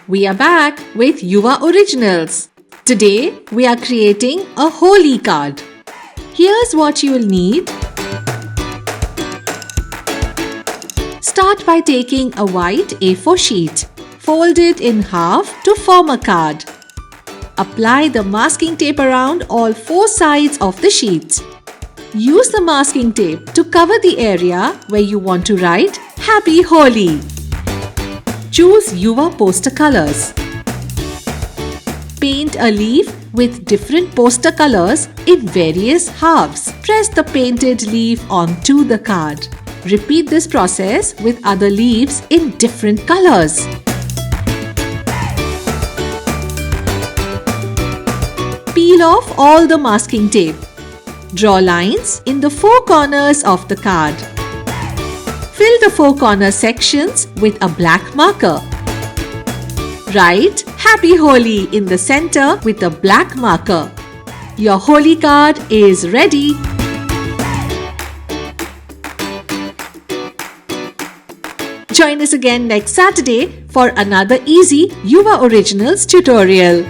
We are back with Youva Originals. Today we are creating a Holi card. Here's what you will need. Start by taking a white A4 sheet. Fold it in half to form a card. Apply the masking tape around all 4 sides of the sheet. Use the masking tape to cover the area where you want to write Happy Holi. Choose Youva poster colors. Paint a leaf with different poster colors in various halves. Press the painted leaf onto the card. Repeat this process with other leaves in different colors. Peel off all the masking tape. Draw lines in the 4 corners of the card. Fill the 4 corner sections with a black marker. Write Happy Holi in the center with a black marker. Your Holi card is ready. Join us again next Saturday for another easy Youva Originals tutorial.